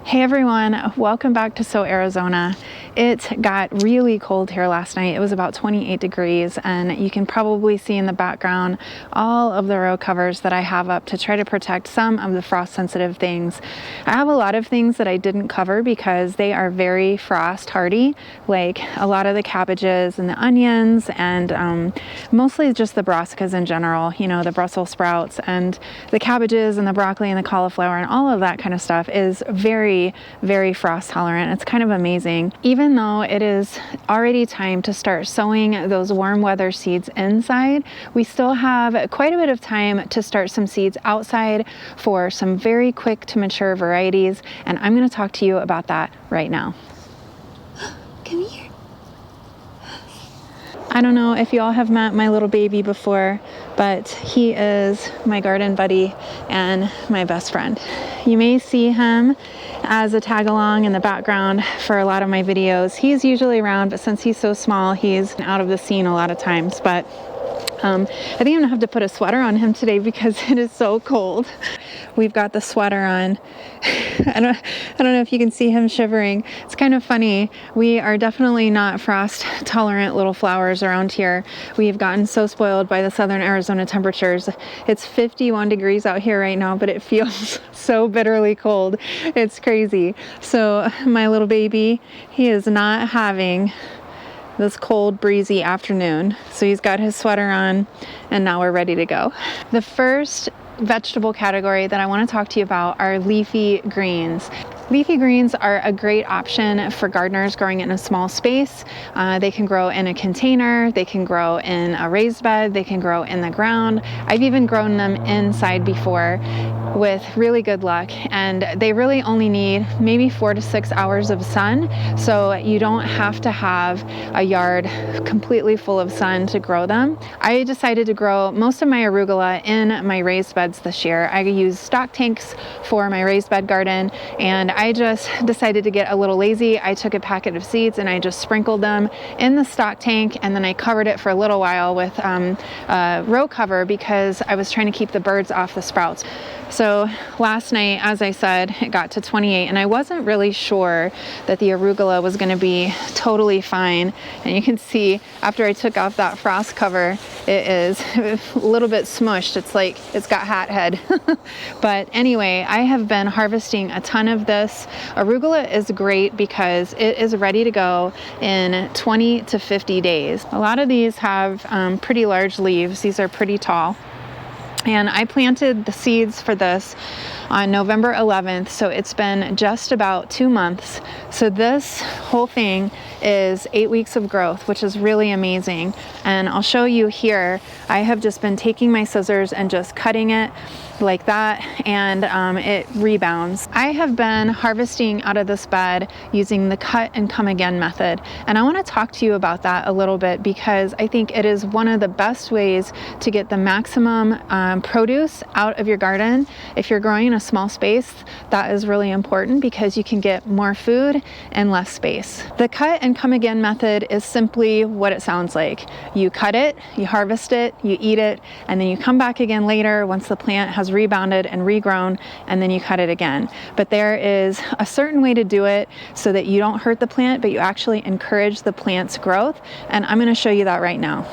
Hey everyone, welcome back to So Arizona. It got really cold here last night. It was about 28 degrees, and you can probably see in the background all of the row covers that I have up to try to protect some of the frost sensitive things. I have a lot of things that I didn't cover because they are very frost hardy, like a lot of the cabbages and the onions, and mostly just the brassicas in general, you know, the Brussels sprouts and the cabbages and the broccoli and the cauliflower and all of that kind of stuff is very frost tolerant. It's kind of amazing. Even though it is already time to start sowing those warm weather seeds inside, we still have quite a bit of time to start some seeds outside for some very quick to mature varieties, and I'm going to talk to you about that right now. Come here. I don't know if you all have met my little baby before, but he is my garden buddy and my best friend. You may see him as a tag along in the background for a lot of my videos. He's usually around, but since he's so small, he's out of the scene a lot of times. But I think I'm gonna have to put a sweater on him today because it is so cold. We've got the sweater on. I don't know if you can see him shivering. It's kind of funny. We are definitely not frost tolerant little flowers around here. We've gotten so spoiled by the southern Arizona temperatures. It's 51 degrees out here right now, but it feels so bitterly cold. It's crazy. So my little baby, he is not having this cold, breezy afternoon. So he's got his sweater on, and now we're ready to go. The first vegetable category that I want to talk to you about are leafy greens. Leafy greens are a great option for gardeners growing in a small space. They can grow in a container, they can grow in a raised bed, they can grow in the ground. I've even grown them inside before with really good luck, and they really only need maybe 4 to 6 hours of sun, so you don't have to have a yard completely full of sun to grow them. I decided to grow most of my arugula in my raised beds this year. I use stock tanks for my raised bed garden, and I just decided to get a little lazy. I took a packet of seeds and I just sprinkled them in the stock tank, and then I covered it for a little while with row cover because I was trying to keep the birds off the sprouts. So last night, as I said, it got to 28, and I wasn't really sure that the arugula was going to be totally fine. And you can see after I took off that frost cover, it is a little bit smushed. It's like it's got hat head. But anyway, I have been harvesting a ton of this. Arugula is great because it is ready to go in 20 to 50 days. A lot of these have pretty large leaves. These are pretty tall. And I planted the seeds for this on November 11th, so it's been just about 2 months. So this whole thing is 8 weeks of growth, which is really amazing. And I'll show you here. I have just been taking my scissors and just cutting it like that, and it rebounds. I have been harvesting out of this bed using the cut and come again method, and I want to talk to you about that a little bit because I think it is one of the best ways to get the maximum produce out of your garden. If you're growing in a small space, that is really important because you can get more food and less space. The cut and come again method is simply what it sounds like. You cut it, you harvest it, you eat it, and then you come back again later once the plant has rebounded and regrown, and then you cut it again. But there is a certain way to do it so that you don't hurt the plant, but you actually encourage the plant's growth, and I'm going to show you that right now.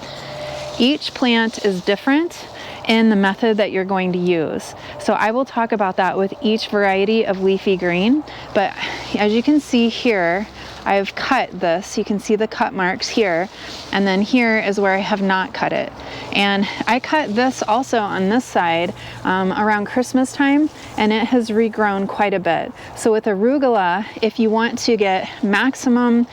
Each plant is different in the method that you're going to use. So I will talk about that with each variety of leafy green, but as you can see here, I've cut this. You can see the cut marks here, and then here is where I have not cut it. And I cut this also on this side around Christmas time, and it has regrown quite a bit. So with arugula, if you want to get maximum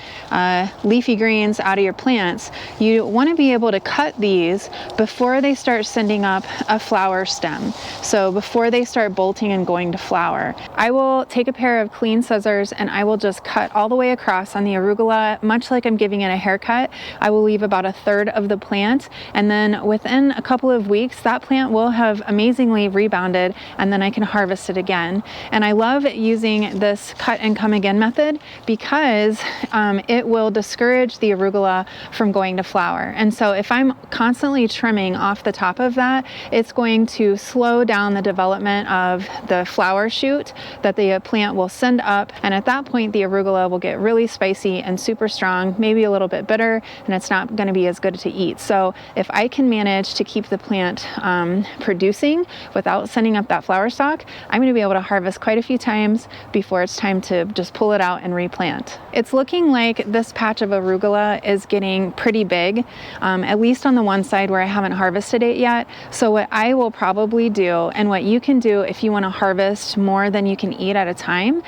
leafy greens out of your plants, you want to be able to cut these before they start sending up a flower stem. So before they start bolting and going to flower. I will take a pair of clean scissors and I will just cut all the way across across on the arugula, much like I'm giving it a haircut. I will leave about 1/3 of the plant, and then within a couple of weeks, that plant will have amazingly rebounded, and then I can harvest it again. And I love using this cut and come again method because it will discourage the arugula from going to flower. And so if I'm constantly trimming off the top of that, it's going to slow down the development of the flower shoot that the plant will send up. And at that point, the arugula will get really spicy and super strong, maybe a little bit bitter, and it's not going to be as good to eat. So if I can manage to keep the plant producing without sending up that flower stalk, I'm going to be able to harvest quite a few times before it's time to just pull it out and replant. It's looking like this patch of arugula is getting pretty big, at least on the one side where I haven't harvested it yet. So what I will probably do, and what you can do if you want to harvest more than you can eat at a time,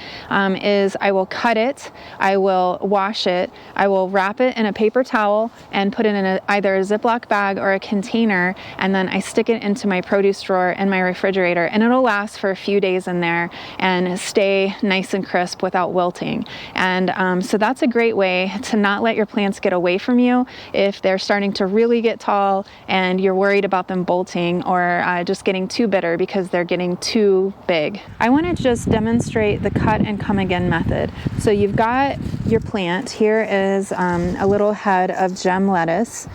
is I will cut it, I will wash it, I will wrap it in a paper towel and put it in either a Ziploc bag or a container, and then I stick it into my produce drawer in my refrigerator, and it'll last for a few days in there and stay nice and crisp without wilting. And so that's a great way to not let your plants get away from you if they're starting to really get tall and you're worried about them bolting or just getting too bitter because they're getting too big. I want to just demonstrate the cut and come again method. So you've got your plant. Here is a little head of gem lettuce,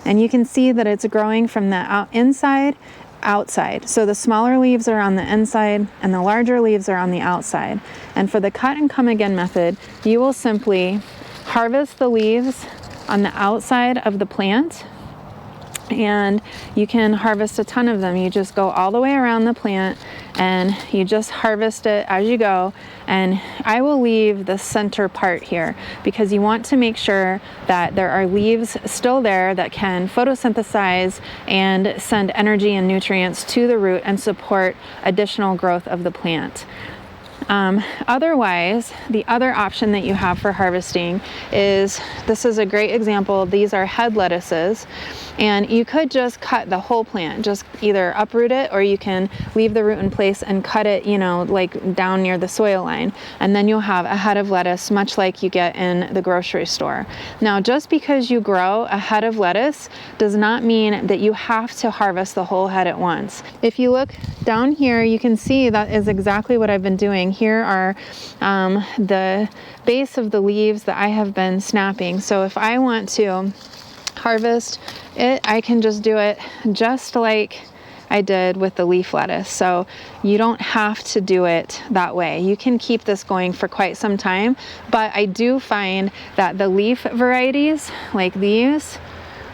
and you can see that it's growing from the inside outside. So the smaller leaves are on the inside and the larger leaves are on the outside. And for the cut and come again method, you will simply harvest the leaves on the outside of the plant, and you can harvest a ton of them. You just go all the way around the plant and you just harvest it as you go. And I will leave the center part here because you want to make sure that there are leaves still there that can photosynthesize and send energy and nutrients to the root and support additional growth of the plant. Otherwise, the other option that you have for harvesting is, this is a great example, these are head lettuces, and you could just cut the whole plant, just either uproot it or you can leave the root in place and cut it, you know, like down near the soil line, and then you'll have a head of lettuce much like you get in the grocery store. Now, just because you grow a head of lettuce does not mean that you have to harvest the whole head at once. If you look down here, you can see that is exactly what I've been doing. Here are the base of the leaves that I have been snapping. So if I want to harvest it, I can just do it just like I did with the leaf lettuce. So you don't have to do it that way. You can keep this going for quite some time, but I do find that the leaf varieties like these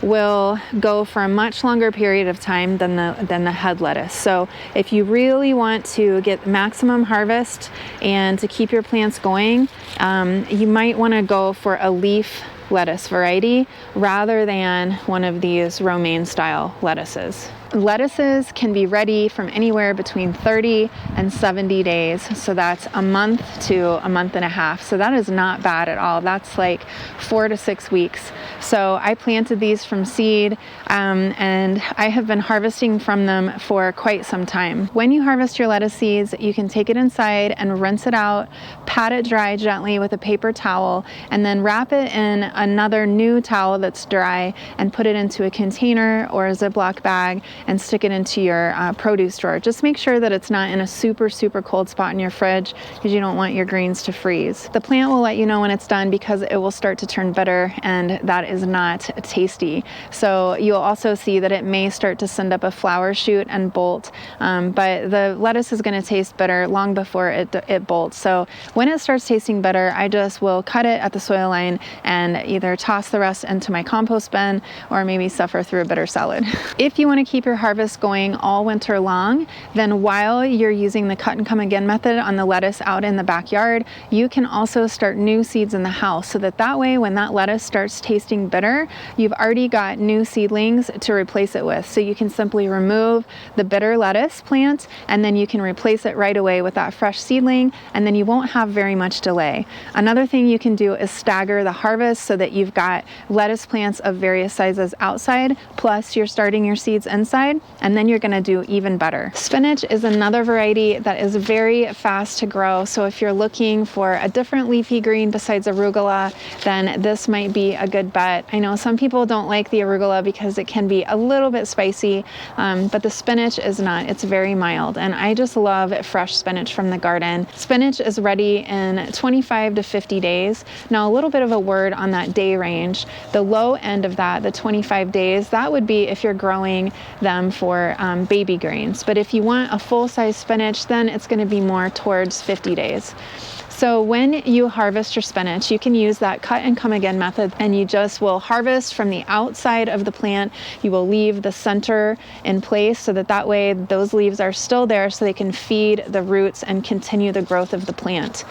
will go for a much longer period of time than the head lettuce. So if you really want to get maximum harvest and to keep your plants going, you might want to go for a leaf lettuce variety rather than one of these romaine style lettuces. Lettuces can be ready from anywhere between 30 and 70 days. So that's a month to a month and a half. So that is not bad at all. That's like 4 to 6 weeks. So I planted these from seed and I have been harvesting from them for quite some time. When you harvest your lettuce seeds, you can take it inside and rinse it out, pat it dry gently with a paper towel, and then wrap it in another new towel that's dry and put it into a container or a Ziploc bag and stick it into your produce drawer. Just make sure that it's not in a super cold spot in your fridge because you don't want your greens to freeze. The plant will let you know when it's done because it will start to turn bitter, and that is not tasty. So you'll also see that it may start to send up a flower shoot and bolt, but the lettuce is going to taste bitter long before it bolts. So when it starts tasting bitter, I just will cut it at the soil line and either toss the rest into my compost bin or maybe suffer through a bitter salad. If you want to keep your harvest going all winter long, then while you're using the cut and come again method on the lettuce out in the backyard, you can also start new seeds in the house so that way when that lettuce starts tasting bitter, you've already got new seedlings to replace it with. So you can simply remove the bitter lettuce plant and then you can replace it right away with that fresh seedling, and then you won't have very much delay. Another thing you can do is stagger the harvest so that you've got lettuce plants of various sizes outside, plus you're starting your seeds inside. outside, and then you're gonna do even better. Spinach is another variety that is very fast to grow, so if you're looking for a different leafy green besides arugula, then this might be a good bet. I know some people don't like the arugula because it can be a little bit spicy, but the spinach is not. It's very mild, and I just love fresh spinach from the garden. Spinach is ready in 25 to 50 days. Now, a little bit of a word on that day range. The low end of that, the 25 days, that would be if you're growing them for baby greens. But if you want a full-size spinach, then it's going to be more towards 50 days. So when you harvest your spinach, you can use that cut and come again method, and you just will harvest from the outside of the plant. You will leave the center in place so that way those leaves are still there so they can feed the roots and continue the growth of the plant.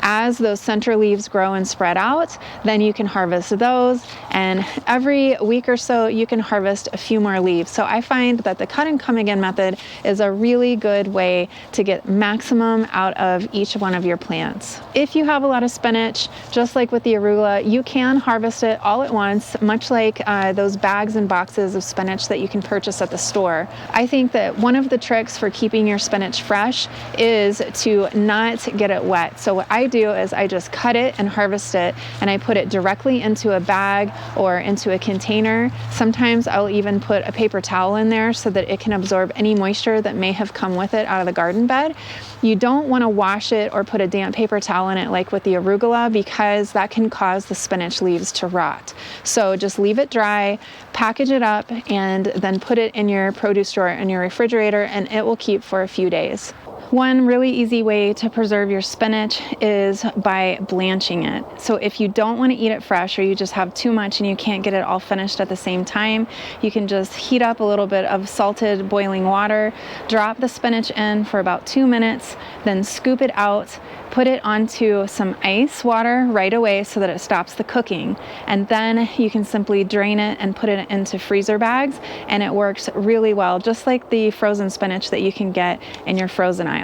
As those center leaves grow and spread out, then you can harvest those, and every week or so you can harvest a few more leaves. So I find that the cut and come again method is a really good way to get maximum out of each one of your plants. If you have a lot of spinach, just like with the arugula, you can harvest it all at once, much like those bags and boxes of spinach that you can purchase at the store. I think that one of the tricks for keeping your spinach fresh is to not get it wet. So what I do is I just cut it and harvest it, and I put it directly into a bag or into a container. Sometimes I'll even put a paper towel in there so that it can absorb any moisture that may have come with it out of the garden bed. You don't want to wash it or put a damp paper towel in it like with the arugula, because that can cause the spinach leaves to rot. So just leave it dry, package it up, and then put it in your produce drawer in your refrigerator, and it will keep for a few days. One really easy way to preserve your spinach is by blanching it. So if you don't want to eat it fresh, or you just have too much and you can't get it all finished at the same time, you can just heat up a little bit of salted boiling water, drop the spinach in for about 2 minutes, then scoop it out, put it onto some ice water right away so that it stops the cooking. And then you can simply drain it and put it into freezer bags, and it works really well, just like the frozen spinach that you can get in your frozen aisle.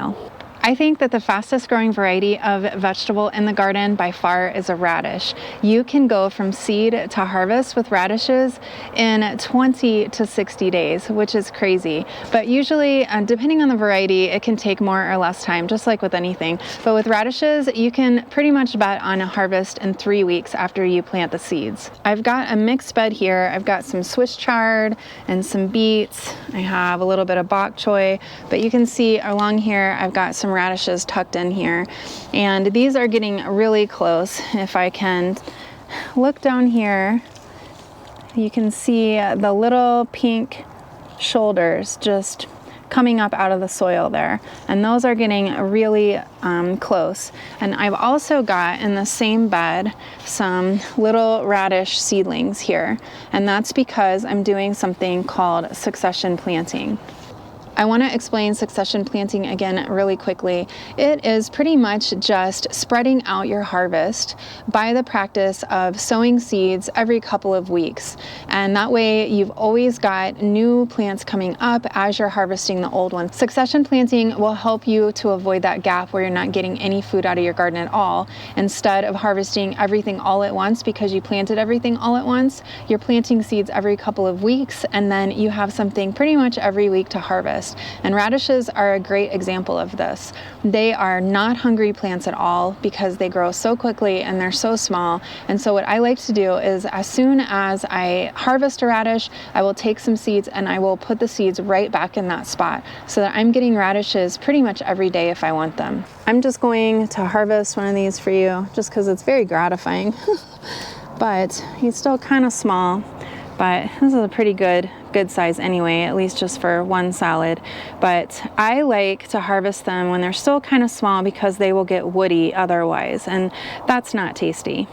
I think that the fastest growing variety of vegetable in the garden by far is a radish. You can go from seed to harvest with radishes in 20 to 60 days, which is crazy. But usually, depending on the variety, it can take more or less time, just like with anything. But with radishes, you can pretty much bet on a harvest in 3 weeks after you plant the seeds. I've got a mixed bed here. I've got some Swiss chard and some beets. I have a little bit of bok choy, but you can see along here, I've got some radishes tucked in here, and these are getting really close. If I can look down here, you can see the little pink shoulders just coming up out of the soil there, and those are getting really close. And I've also got in the same bed some little radish seedlings here, and that's because I'm doing something called succession planting. I want to explain succession planting again really quickly. It is pretty much just spreading out your harvest by the practice of sowing seeds every couple of weeks. And that way you've always got new plants coming up as you're harvesting the old ones. Succession planting will help you to avoid that gap where you're not getting any food out of your garden at all. Instead of harvesting everything all at once because you planted everything all at once, you're planting seeds every couple of weeks, and then you have something pretty much every week to harvest. And radishes are a great example of this. They are not hungry plants at all because they grow so quickly and they're so small. And so what I like to do is, as soon as I harvest a radish, I will take some seeds and I will put the seeds right back in that spot so that I'm getting radishes pretty much every day if I want them. I'm just going to harvest one of these for you just because it's very gratifying. But he's still kind of small. But this is a pretty good size anyway, at least just for one salad. But I like to harvest them when they're still kind of small because they will get woody otherwise, and that's not tasty.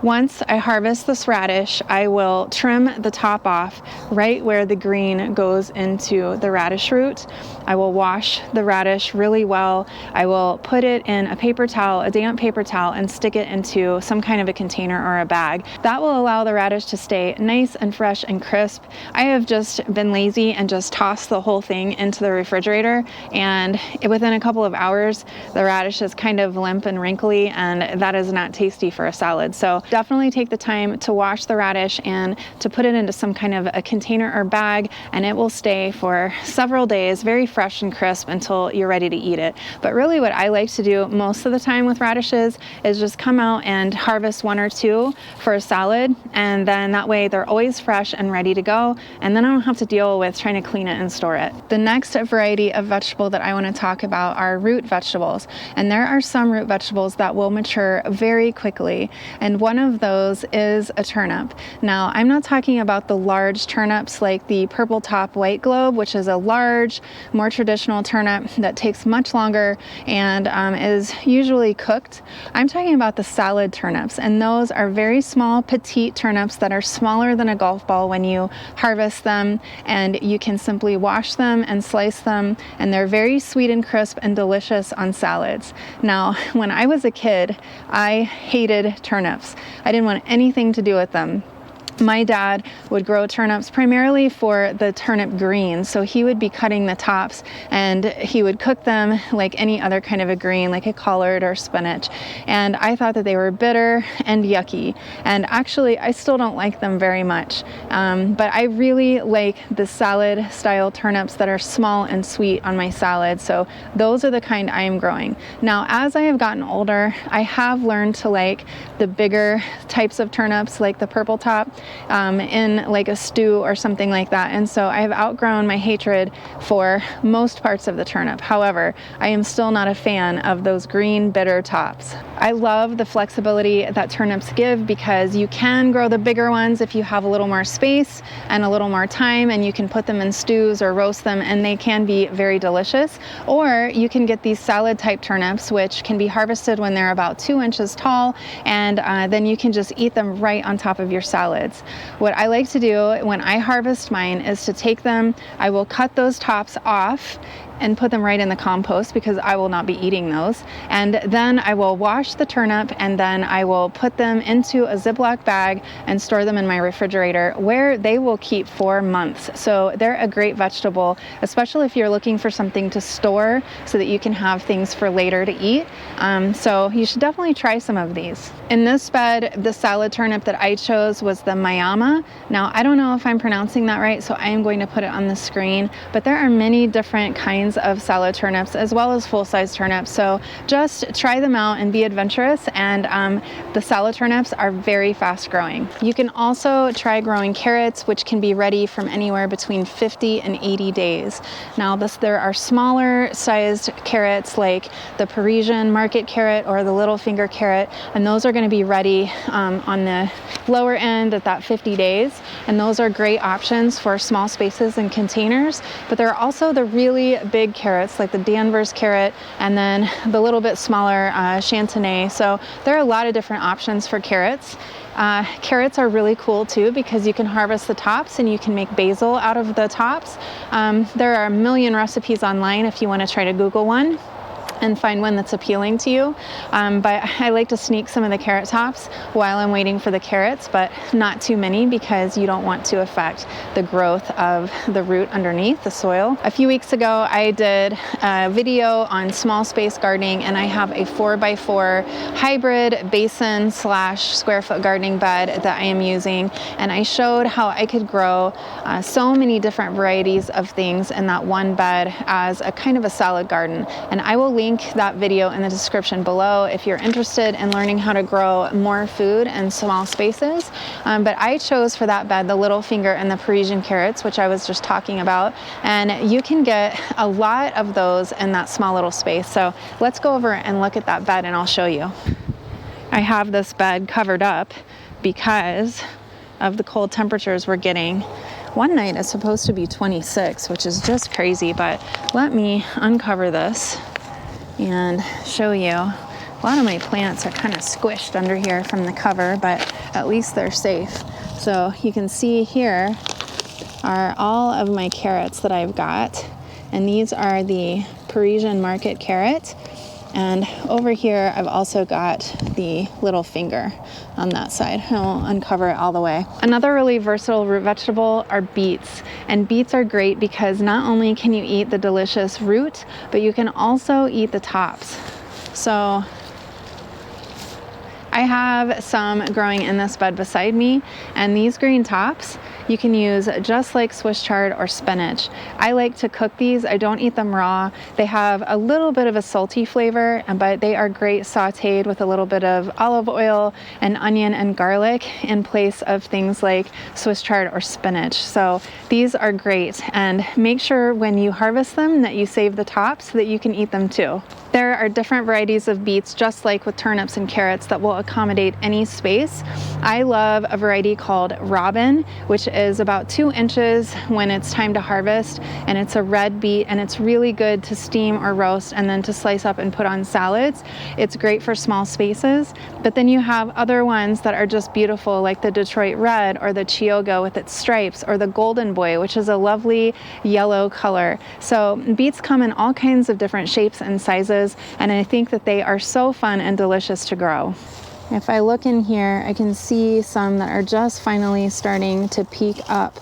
Once I harvest this radish, I will trim the top off right where the green goes into the radish root. I will wash the radish really well. I will put it in a paper towel, a damp paper towel, and stick it into some kind of a container or a bag. That will allow the radish to stay nice and fresh and crisp. I have just been lazy and just tossed the whole thing into the refrigerator, and within a couple of hours, the radish is kind of limp and wrinkly, and that is not tasty for a salad. So definitely take the time to wash the radish and to put it into some kind of a container or bag, and it will stay for several days very fresh and crisp until you're ready to eat it. But really what I like to do most of the time with radishes is just come out and harvest 1 or 2 for a salad, and then that way they're always fresh and ready to go, and then I don't have to deal with trying to clean it and store it. The next variety of vegetable that I want to talk about are root vegetables, and there are some root vegetables that will mature very quickly, and one of those is a turnip. Now, I'm not talking about the large turnips like the purple top white globe, which is a large, more traditional turnip that takes much longer and is usually cooked. I'm talking about the salad turnips, and those are very small, petite turnips that are smaller than a golf ball when you harvest them, and you can simply wash them and slice them, and they're very sweet and crisp and delicious on salads. Now, when I was a kid, I hated turnips. I didn't want anything to do with them. My dad would grow turnips primarily for the turnip greens, so he would be cutting the tops and he would cook them like any other kind of a green, like a collard or spinach, and I thought that they were bitter and yucky, and actually I still don't like them very much, but I really like the salad style turnips that are small and sweet on my salad, so those are the kind I am growing. Now, as I have gotten older, I have learned to like the bigger types of turnips, like the purple top, in like a stew or something like that, and so I have outgrown my hatred for most parts of the turnip. However, I am still not a fan of those green bitter tops. I love the flexibility that turnips give because you can grow the bigger ones if you have a little more space and a little more time, and you can put them in stews or roast them, and they can be very delicious. Or you can get these salad type turnips, which can be harvested when they're about 2 inches tall, and then you can just eat them right on top of your salads. What I like to do when I harvest mine is to take them, I will cut those tops off and put them right in the compost because I will not be eating those. And then I will wash the turnip, and then I will put them into a Ziploc bag and store them in my refrigerator where they will keep for months. So they're a great vegetable, especially if you're looking for something to store so that you can have things for later to eat. So you should definitely try some of these. In this bed, the salad turnip that I chose was the Miyama. Now, I don't know if I'm pronouncing that right, so I am going to put it on the screen, but there are many different kinds of salad turnips as well as full-size turnips, so just try them out and be adventurous, and the salad turnips are very fast growing. You can also try growing carrots, which can be ready from anywhere between 50 and 80 days. Now, there are smaller sized carrots like the Parisienne market carrot or the little finger carrot, and those are going to be ready on the lower end at that 50 days, and those are great options for small spaces and containers. But there are also the really big carrots like the Danvers carrot, and then the little bit smaller Chantenay. So there are a lot of different options for carrots. Carrots are really cool too because you can harvest the tops and you can make basil out of the tops. There are a million recipes online if you want to try to Google one and find one that's appealing to you. But I like to sneak some of the carrot tops while I'm waiting for the carrots, but not too many because you don't want to affect the growth of the root underneath the soil. A few weeks ago, I did a video on small space gardening, and I have a 4x4 hybrid basin / square foot gardening bed that I am using. And I showed how I could grow so many different varieties of things in that one bed as a kind of a salad garden. And I will link that video in the description below if you're interested in learning how to grow more food in small spaces. But I chose for that bed the little finger and the Parisian carrots, which I was just talking about, and you can get a lot of those in that small little space. So let's go over and look at that bed and I'll show you. I have this bed covered up because of the cold temperatures we're getting. One night is supposed to be 26, which is just crazy, but let me uncover this and show you. A lot of my plants are kind of squished under here from the cover, but at least they're safe. So you can see here are all of my carrots that I've got, and these are the Parisian market carrot. And over here, I've also got the little finger on that side. I'll uncover it all the way. Another really versatile root vegetable are beets. And beets are great because not only can you eat the delicious root, but you can also eat the tops. So I have some growing in this bed beside me, and these green tops you can use just like Swiss chard or spinach. I like to cook these. I don't eat them raw. They have a little bit of a salty flavor, but they are great sauteed with a little bit of olive oil and onion and garlic in place of things like Swiss chard or spinach. So these are great, and make sure when you harvest them that you save the tops so that you can eat them too. There are different varieties of beets, just like with turnips and carrots, that will accommodate any space. I love a variety called Robin, which is about 2 inches when it's time to harvest, and it's a red beet, and it's really good to steam or roast and then to slice up and put on salads. It's great for small spaces, but then you have other ones that are just beautiful, like the Detroit Red or the Chioggia with its stripes, or the Golden Boy, which is a lovely yellow color. So beets come in all kinds of different shapes and sizes, and I think that they are so fun and delicious to grow. If I look in here, I can see some that are just finally starting to peek up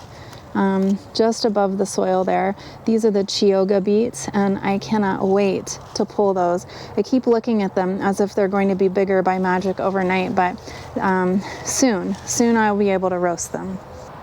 just above the soil there. These are the Chioggia beets, and I cannot wait to pull those. I keep looking at them as if they're going to be bigger by magic overnight, but soon I'll be able to roast them.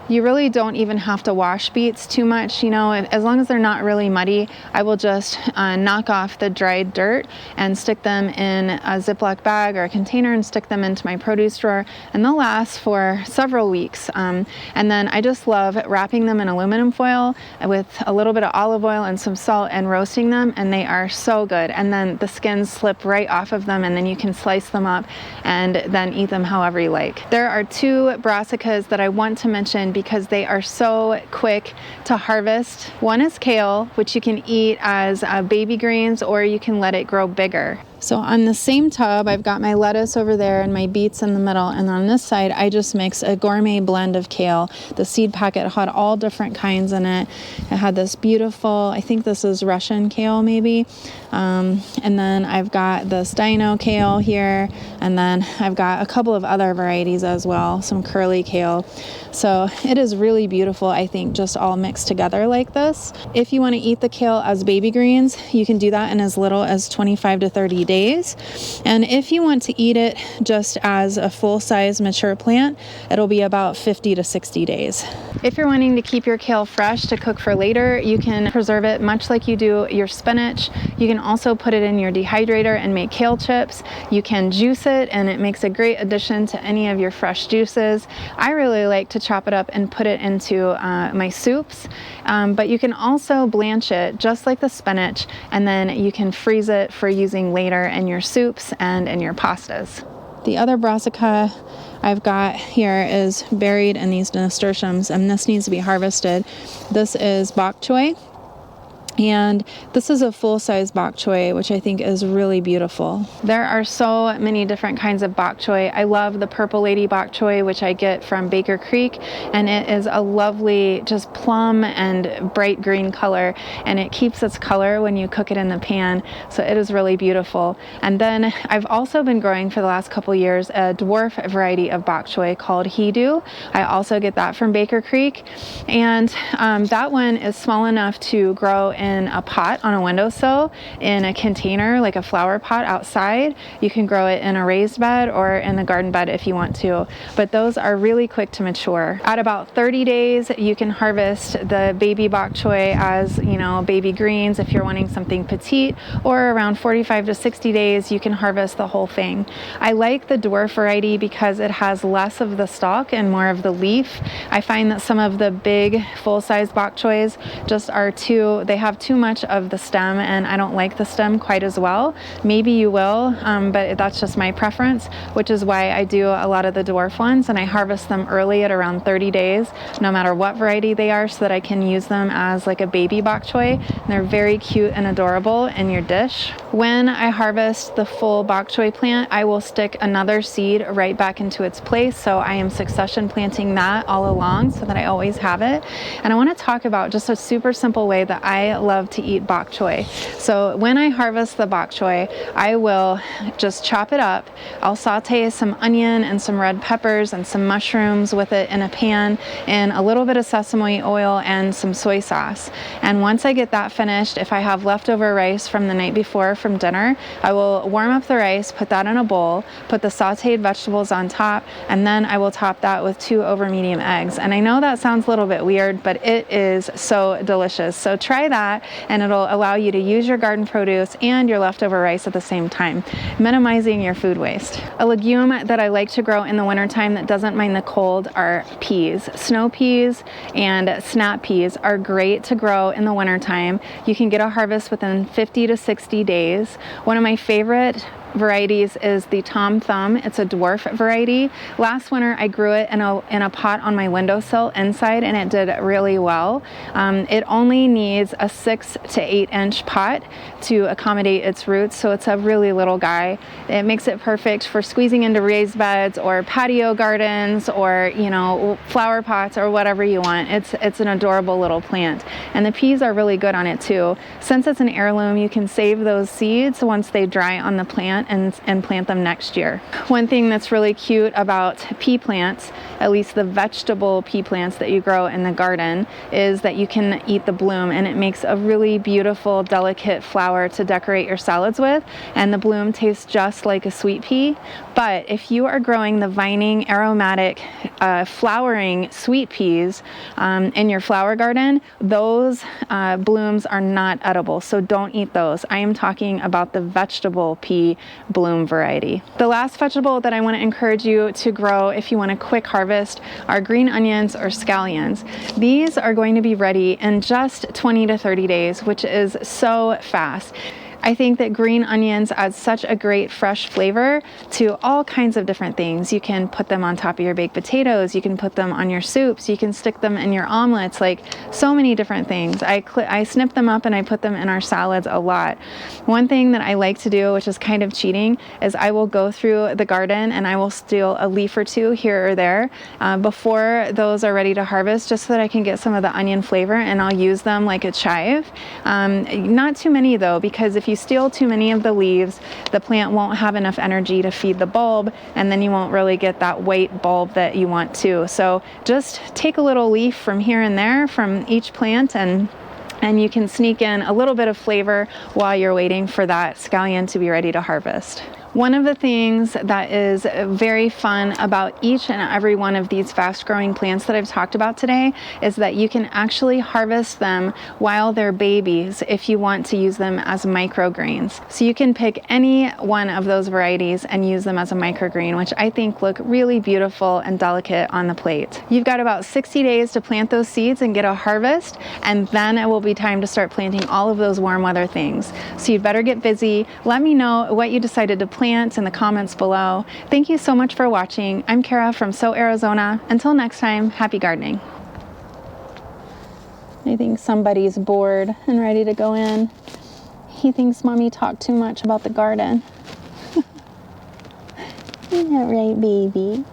You really don't even have to wash beets too much, you know, as long as they're not really muddy. I will just knock off the dried dirt and stick them in a Ziploc bag or a container and stick them into my produce drawer, and they'll last for several weeks. And then I just love wrapping them in aluminum foil with a little bit of olive oil and some salt and roasting them, and they are so good. And then the skins slip right off of them, and then you can slice them up and then eat them however you like. There are 2 brassicas that I want to mention because they are so quick to harvest. One is kale, which you can eat as baby greens, or you can let it grow bigger. So on the same tub, I've got my lettuce over there and my beets in the middle, and on this side, I just mixed a gourmet blend of kale. The seed packet had all different kinds in it. It had this beautiful, I think this is Russian kale maybe, and then I've got this dino kale here, and then I've got a couple of other varieties as well, some curly kale. So it is really beautiful, I think, just all mixed together like this. If you want to eat the kale as baby greens, you can do that in as little as 25 to 30 days. And if you want to eat it just as a full-size mature plant, it'll be about 50 to 60 days. If you're wanting to keep your kale fresh to cook for later, you can preserve it much like you do your spinach. You can also put it in your dehydrator and make kale chips. You can juice it, and it makes a great addition to any of your fresh juices. I really like to chop it up and put it into my soups, but you can also blanch it just like the spinach, and then you can freeze it for using later in your soups and in your pastas. The other brassica I've got here is buried in these nasturtiums, and this needs to be harvested. This is bok choy, and this is a full-size bok choy, which I think is really beautiful. There are so many different kinds of bok choy. I love the Purple Lady bok choy, which I get from Baker Creek, and it is a lovely, just plum and bright green color, and it keeps its color when you cook it in the pan, so it is really beautiful. And then I've also been growing for the last couple years a dwarf variety of bok choy called Hedou. I also get that from Baker Creek, and that one is small enough to grow in a pot on a windowsill, in a container like a flower pot outside. You can grow it in a raised bed or in a garden bed if you want to, but those are really quick to mature. At about 30 days, you can harvest the baby bok choy as, you know, baby greens if you're wanting something petite, or around 45 to 60 days, you can harvest the whole thing. I like the dwarf variety because it has less of the stalk and more of the leaf. I find that some of the big full-size bok choys just are they have too much of the stem, and I don't like the stem quite as well. Maybe you will, but that's just my preference, which is why I do a lot of the dwarf ones, and I harvest them early at around 30 days, no matter what variety they are, so that I can use them as like a baby bok choy. And they're very cute and adorable in your dish. When I harvest the full bok choy plant, I will stick another seed right back into its place, so I am succession planting that all along so that I always have it. And I want to talk about just a super simple way that I love to eat bok choy. So when I harvest the bok choy, I will just chop it up. I'll saute some onion and some red peppers and some mushrooms with it in a pan, and a little bit of sesame oil and some soy sauce. And once I get that finished, if I have leftover rice from the night before for from dinner, I will warm up the rice, put that in a bowl, put the sauteed vegetables on top, and then I will top that with 2 over medium eggs. And I know that sounds a little bit weird, but it is so delicious. So try that, and it'll allow you to use your garden produce and your leftover rice at the same time, minimizing your food waste. A legume that I like to grow in the wintertime that doesn't mind the cold are peas. Snow peas and snap peas are great to grow in the wintertime. You can get a harvest within 50 to 60 days. One of my favorite varieties is the Tom Thumb. It's a dwarf variety. Last winter I grew it in a pot on my windowsill inside, and it did really well. It only needs a 6 to 8 inch pot to accommodate its roots, so it's a really little guy. It makes it perfect for squeezing into raised beds or patio gardens, or flower pots, or whatever you want. It's an adorable little plant, and the peas are really good on it too. Since it's an heirloom, you can save those seeds once they dry on the plant and plant them next year. One thing that's really cute about pea plants, at least the vegetable pea plants that you grow in the garden, is that you can eat the bloom, and it makes a really beautiful, delicate flower to decorate your salads with, and the bloom tastes just like a sweet pea. But if you are growing the vining, aromatic, flowering sweet peas in your flower garden, those blooms are not edible, so don't eat those. I am talking about the vegetable pea bloom variety. The last vegetable that I want to encourage you to grow if you want a quick harvest are green onions or scallions. These are going to be ready in just 20 to 30 days, which is so fast. I think that green onions add such a great fresh flavor to all kinds of different things. You can put them on top of your baked potatoes, you can put them on your soups, you can stick them in your omelets, like so many different things. I snip them up and I put them in our salads a lot. One thing that I like to do, which is kind of cheating, is I will go through the garden and I will steal a leaf or two here or there before those are ready to harvest, just so that I can get some of the onion flavor, and I'll use them like a chive. Not too many though, because if you steal too many of the leaves, the plant won't have enough energy to feed the bulb, and then you won't really get that white bulb that you want to. So just take a little leaf from here and there from each plant, and you can sneak in a little bit of flavor while you're waiting for that scallion to be ready to harvest. One of the things that is very fun about each and every one of these fast-growing plants that I've talked about today is that you can actually harvest them while they're babies if you want to use them as microgreens. So you can pick any one of those varieties and use them as a microgreen, which I think look really beautiful and delicate on the plate. You've got about 60 days to plant those seeds and get a harvest, and then it will be time to start planting all of those warm weather things. So you'd better get busy. Let me know what you decided to plant in the comments below. Thank you so much for watching. I'm Kara from So Arizona. Until next time, happy gardening. I think somebody's bored and ready to go in. He thinks mommy talked too much about the garden. Isn't that right, baby?